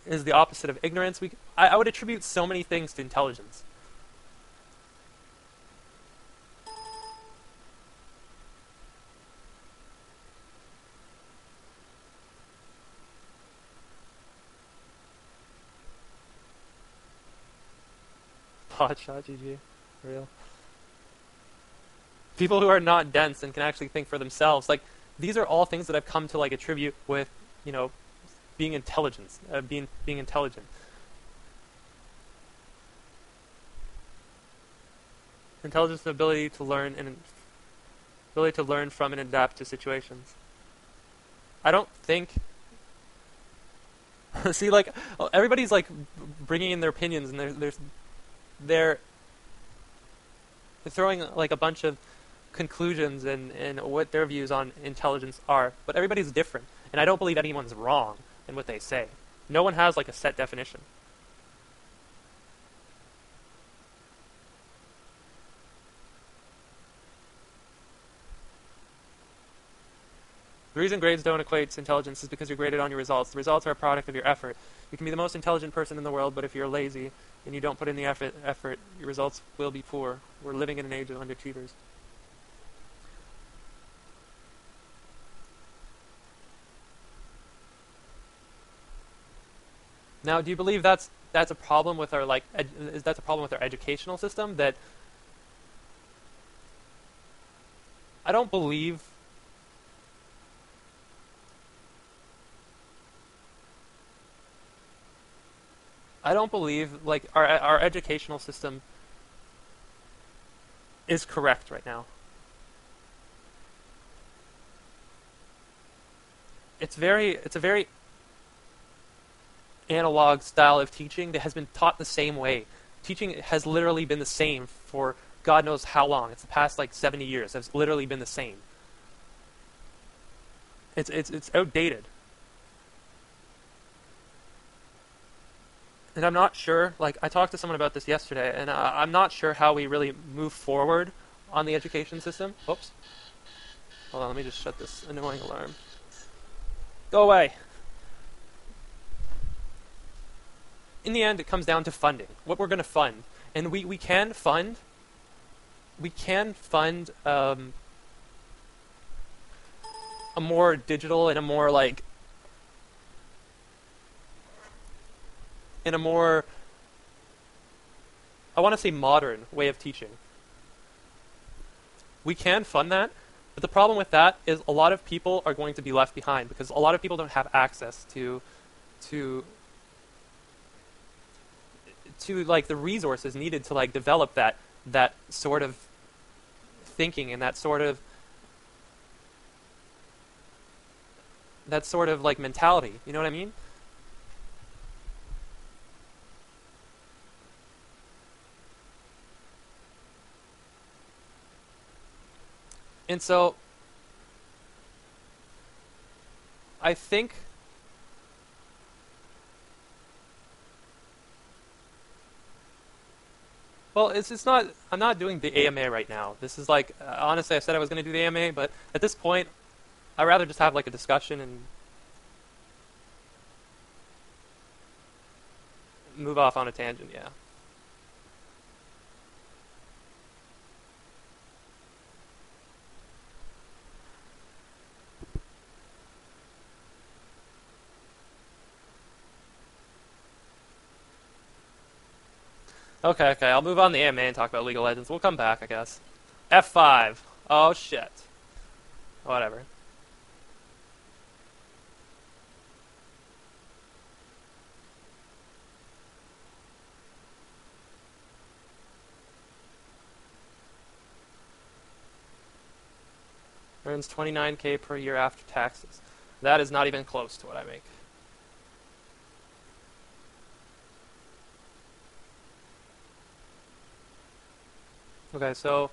is the opposite of ignorance. I would attribute so many things to intelligence. HotshotGG, real. People who are not dense and can actually think for themselves. Like, these are all things that I've come to like attribute with, you know, being intelligence, being intelligent. Intelligence and ability to learn from and adapt to situations. I don't think. See, like everybody's like bringing in their opinions, and they're throwing like a bunch of conclusions and what their views on intelligence are. But everybody's different, and I don't believe anyone's wrong in what they say. No one has like a set definition. The reason grades don't equate to intelligence is because you're graded on your results. The results are a product of your effort. You can be the most intelligent person in the world, but if you're lazy and you don't put in the effort, your results will be poor. We're living in an age of underachievers. Now, do you believe that's a problem with our that's a problem with our educational system? That I don't believe. I don't believe like our educational system is correct right now. It's a very analog style of teaching that has been taught the same way. Teaching has literally been the same for God knows how long. It's the past like 70 years. It's literally been the same. It's outdated. And I'm not sure, like, I talked to someone about this yesterday, and I'm not sure how we really move forward on the education system. Oops. Hold on, let me just shut this annoying alarm. Go away. In the end, it comes down to funding. What we're going to fund. And we can fund a more digital and a more, like, in a more, I want to say modern way of teaching. We can fund that, but the problem with that is a lot of people are going to be left behind because a lot of people don't have access to like the resources needed to like develop that sort of thinking and that sort of like mentality. You know what I mean? And so I think well, it's not. I'm not doing the AMA right now. This is like honestly, I said I was going to do the AMA, but at this point, I'd rather just have like a discussion and move off on a tangent. Yeah. Okay, okay. I'll move on to the AMA and talk about League of Legends. We'll come back, I guess. F5. Oh shit. Whatever. Earns 29K per year after taxes. That is not even close to what I make. Okay, so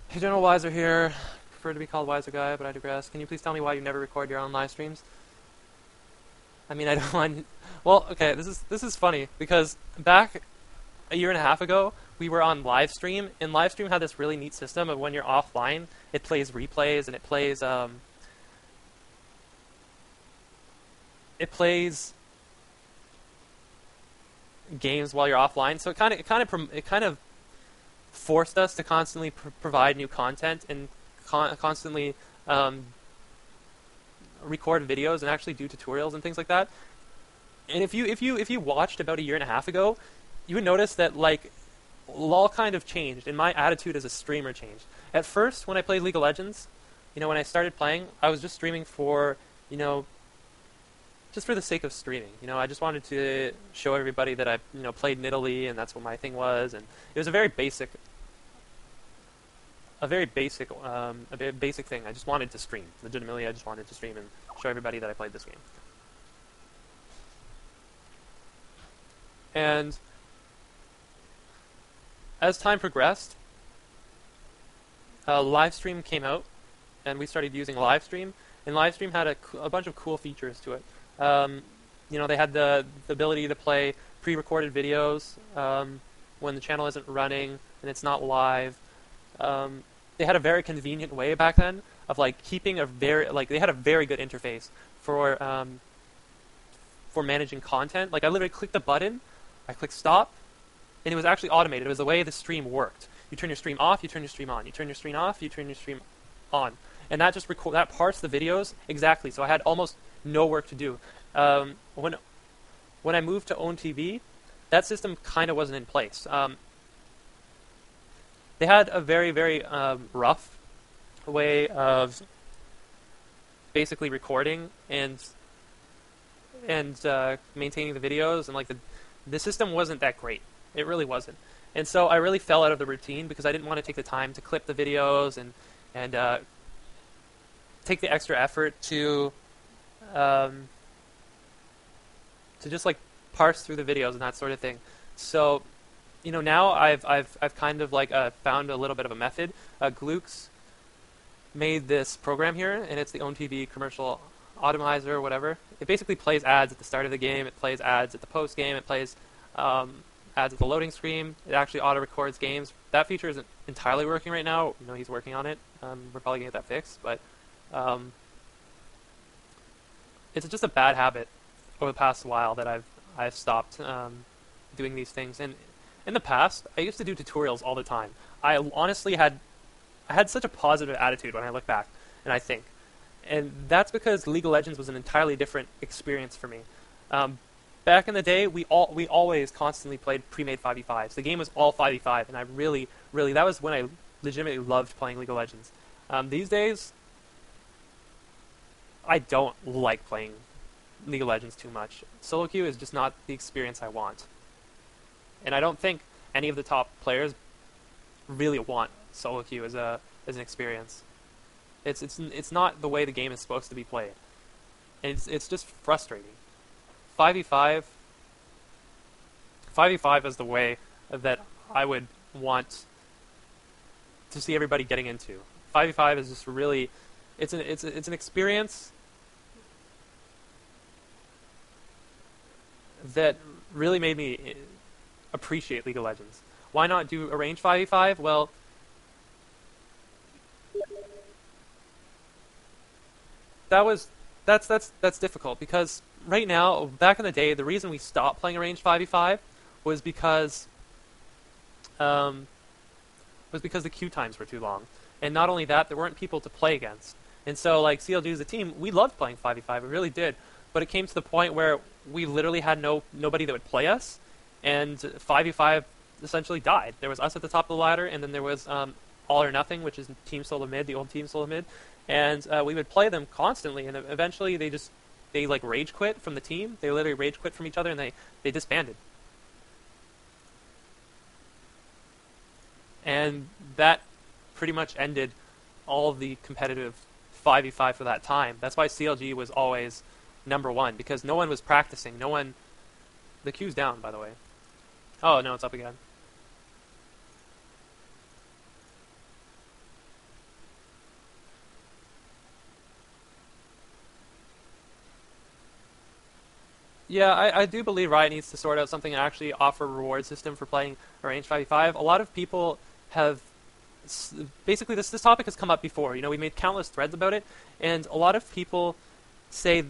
hey, General Wiser here. Prefer to be called Wiser Guy, but I digress. Can you please tell me why you never record your own live streams? I mean, I don't want. Well, okay, this is funny because back a year and a half ago, we were on live stream, and live stream had this really neat system of when you're offline, it plays replays and it plays games while you're offline. So it kind of forced us to constantly provide new content and constantly record videos and actually do tutorials and things like that. And if you watched about a year and a half ago, you would notice that like LoL kind of changed, and my attitude as a streamer changed. At first, when I played League of Legends, when I started playing, I was just streaming for, just for the sake of streaming. I just wanted to show everybody that I, played in Italy, and that's what my thing was. And it was a very basic thing. I just wanted to stream. Legitimately, I just wanted to stream and show everybody that I played this game. And as time progressed, Livestream came out, and we started using Livestream. And Livestream had a bunch of cool features to it. They had the ability to play pre-recorded videos when the channel isn't running and it's not live. They had a very convenient way back then of like keeping they had a very good interface for managing content. Like I literally clicked a button, I clicked stop, and it was actually automated. It was the way the stream worked. You turn your stream off, you turn your stream on. You turn your stream off, you turn your stream on. And that just that parsed the videos exactly. So I had almost no work to do. When I moved to Own TV, that system kind of wasn't in place. They had a very, very rough way of basically recording and maintaining the videos, and like the system wasn't that great. It really wasn't. And so I really fell out of the routine because I didn't want to take the time to clip the videos and take the extra effort to just like parse through the videos and that sort of thing. So, now I've kind of like found a little bit of a method. Glukes made this program here, and it's the Own TV commercial automizer or whatever. It basically plays ads at the start of the game. It plays ads at the post game. It plays ads at the loading screen. It actually auto records games. That feature isn't entirely working right now. He's working on it. We're probably gonna get that fixed, but it's just a bad habit over the past while that I've stopped doing these things. And in the past, I used to do tutorials all the time. I honestly had such a positive attitude when I look back, and I think. And that's because League of Legends was an entirely different experience for me. Back in the day, we always constantly played pre-made 5v5s. The game was all 5v5, and I really, that was when I legitimately loved playing League of Legends. These days, I don't like playing League of Legends too much. Solo queue is just not the experience I want. And I don't think any of the top players really want solo queue as an experience. It's not the way the game is supposed to be played. And it's just frustrating. 5v5 is the way that I would want to see everybody getting into. 5v5 is just really it's an experience that really made me appreciate League of Legends. Why not do arranged 5v5? Well, that's difficult because right now, back in the day, the reason we stopped playing arranged 5v5 was because the queue times were too long. And not only that, there weren't people to play against. And so, like, CLG as a team, we loved playing 5v5, we really did. But it came to the point where we literally had nobody that would play us, and 5v5 essentially died. There was us at the top of the ladder, and then there was All or Nothing, which is Team Solo Mid, the old Team Solo Mid. And we would play them constantly, and eventually they like rage quit from the team. They literally rage quit from each other, and they disbanded. And that pretty much ended all of the competitive 5v5 for that time. That's why CLG was always #1, because no one was practicing. The queue's down, by the way. Oh, no, it's up again. Yeah, I do believe Riot needs to sort out something and actually offer a reward system for playing arranged 5v5. A lot of people have... Basically, this topic has come up before. We made countless threads about it, and a lot of people say,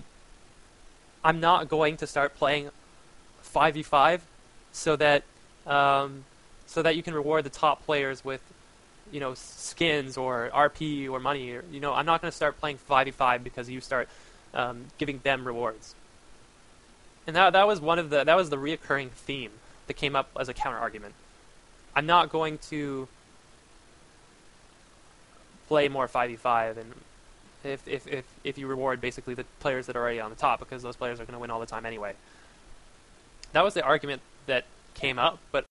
I'm not going to start playing 5v5 so that you can reward the top players with, skins or RP or money. Or, I'm not going to start playing 5v5 because you start giving them rewards. And that was that was the reoccurring theme that came up as a counter argument. I'm not going to play more 5v5 and if you reward basically the players that are already on the top, because those players are going to win all the time anyway. That was the argument that came up, but